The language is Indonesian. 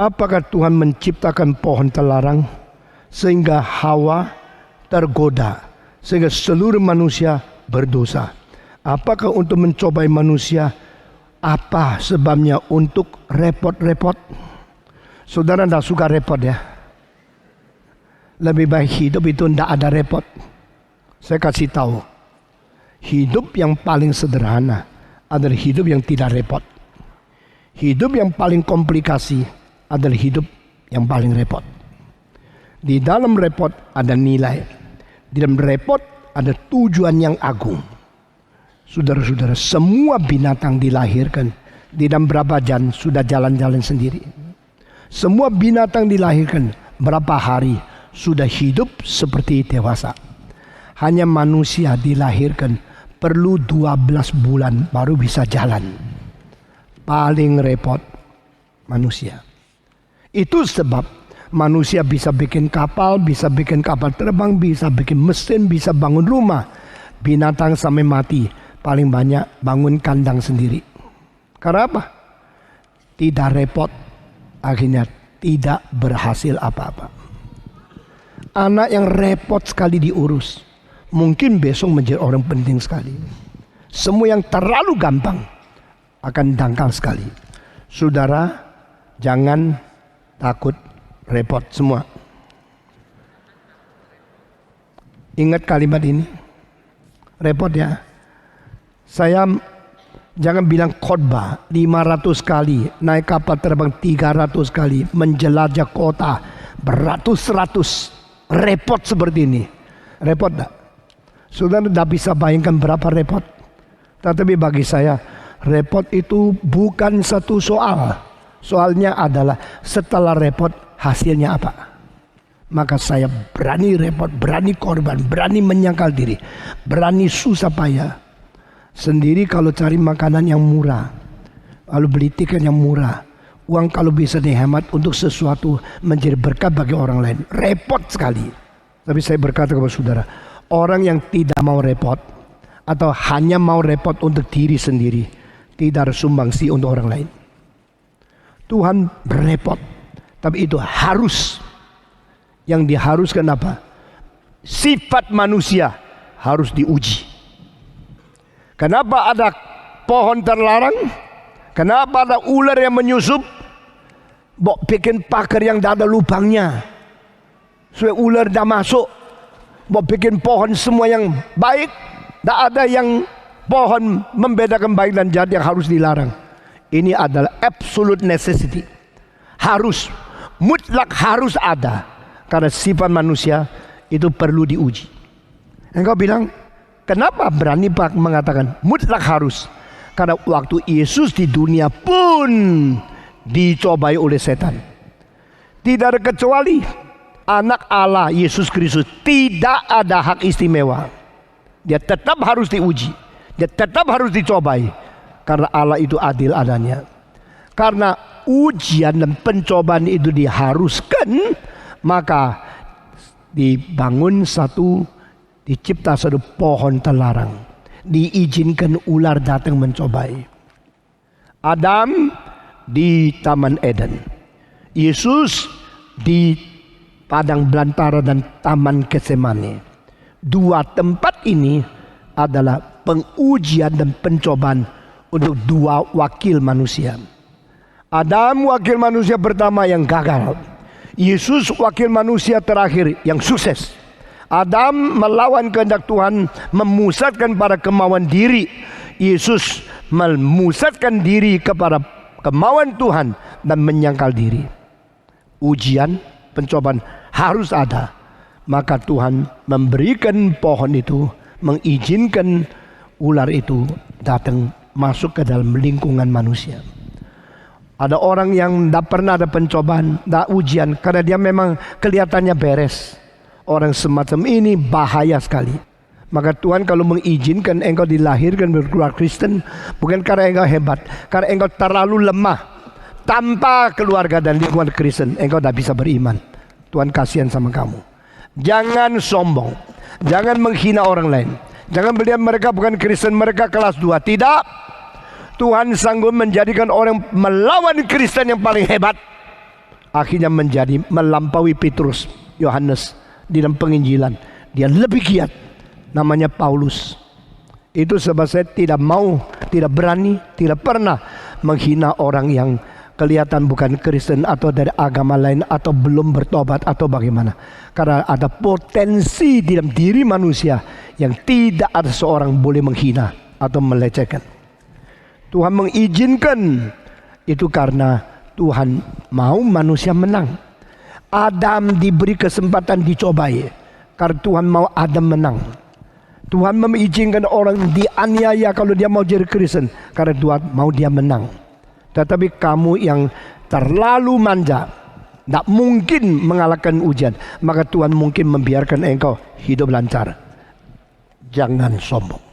Apakah Tuhan menciptakan pohon terlarang sehingga Hawa tergoda, sehingga seluruh manusia berdosa? Apakah untuk mencobai manusia? Apa sebabnya untuk repot-repot? Saudara tidak suka repot ya? Lebih baik hidup itu tidak ada repot. Saya kasih tahu, hidup yang paling sederhana adalah hidup yang tidak repot. Hidup yang paling komplikasi adalah hidup yang paling repot. Di dalam repot ada nilai. Di dalam repot ada tujuan yang agung. Saudara-saudara, semua binatang dilahirkan di dalam berapa jam sudah jalan-jalan sendiri. Semua binatang dilahirkan berapa hari sudah hidup seperti dewasa. Hanya manusia dilahirkan perlu 12 bulan baru bisa jalan. Paling repot manusia. Itu sebab manusia bisa bikin kapal terbang, bisa bikin mesin, bisa bangun rumah. Binatang sampai mati paling banyak bangun kandang sendiri. Karena apa? Tidak repot, akhirnya tidak berhasil apa-apa. Anak yang repot sekali diurus, mungkin besok menjadi orang penting sekali. Semua yang terlalu gampang akan dangkal sekali. Saudara, jangan takut repot semua. Ingat kalimat ini, repot ya. Saya jangan bilang khotbah 500 kali, naik kapal terbang 300 kali, menjelajah kota beratus-ratus, repot seperti ini. Repot tak? Saudara tidak bisa bayangkan berapa repot. Tetapi bagi saya, repot itu bukan satu soal. Soalnya adalah setelah repot hasilnya apa. Maka saya berani repot, berani korban, berani menyangkal diri, berani susah payah. Sendiri kalau cari makanan yang murah, lalu beli tiket yang murah, uang kalau bisa dihemat untuk sesuatu menjadi berkat bagi orang lain. Repot sekali. Tapi saya berkata kepada saudara, orang yang tidak mau repot atau hanya mau repot untuk diri sendiri, tidak ada sumbangsi untuk orang lain. Tuhan berepot, tapi itu harus. Yang diharuskan apa? Sifat manusia harus diuji. Kenapa ada pohon terlarang? Kenapa ada ular yang menyusup? Bikin pagar yang tidak ada lubangnya, supaya ular tidak masuk. Bikin pohon semua yang baik, tidak ada yang pohon membedakan baik dan jahat yang harus dilarang. Ini adalah absolute necessity. Harus, mutlak harus ada. Karena sifat manusia itu perlu diuji. Engkau bilang, kenapa berani Pak mengatakan mutlak harus? Karena waktu Yesus di dunia pun dicobai oleh setan. Tidak ada kecuali anak Allah Yesus Kristus tidak ada hak istimewa. Dia tetap harus diuji. Dia tetap harus dicobai. Karena Allah itu adil adanya. Karena ujian dan pencobaan itu diharuskan, maka dicipta satu pohon terlarang. Diizinkan ular datang mencobai. Adam di Taman Eden, Yesus di padang belantara dan Taman Getsemani. Dua tempat ini adalah pengujian dan pencobaan untuk dua wakil manusia. Adam wakil manusia pertama yang gagal, Yesus wakil manusia terakhir yang sukses. Adam melawan kehendak Tuhan, memusatkan pada kemauan diri. Yesus memusatkan diri kepada kemauan Tuhan dan menyangkal diri. Ujian, pencobaan harus ada. Maka Tuhan memberikan pohon itu, mengizinkan ular itu datang masuk ke dalam lingkungan manusia. Ada orang yang tidak pernah ada pencobaan, tidak ujian, karena dia memang kelihatannya beres. Orang semacam ini bahaya sekali. Maka Tuhan kalau mengizinkan engkau dilahirkan berkeluarga Kristen, bukan karena engkau hebat, karena engkau terlalu lemah. Tanpa keluarga dan lingkungan Kristen, engkau tidak bisa beriman. Tuhan kasihan sama kamu. Jangan sombong, jangan menghina orang lain, jangan melihat mereka bukan Kristen, mereka kelas 2. Tidak. Tuhan sanggup menjadikan orang melawan Kristen yang paling hebat. akhirnya menjadi melampaui Petrus, Yohanes di dalam penginjilan. Dia lebih giat, namanya Paulus. Itu sebab saya tidak mau, tidak berani, tidak pernah menghina orang yang kelihatan bukan Kristen atau dari agama lain atau belum bertobat atau bagaimana. Karena ada potensi di dalam diri manusia yang tidak ada seorang boleh menghina atau melecehkan. Tuhan mengizinkan itu karena Tuhan mau manusia menang. Adam diberi kesempatan dicobai karena Tuhan mau Adam menang. Tuhan mengizinkan orang dianiaya kalau dia mau jadi Kristen karena Tuhan mau dia menang. Tetapi kamu yang terlalu manja, tidak mungkin mengalahkan ujian, maka Tuhan mungkin membiarkan engkau hidup lancar. Jangan sombong.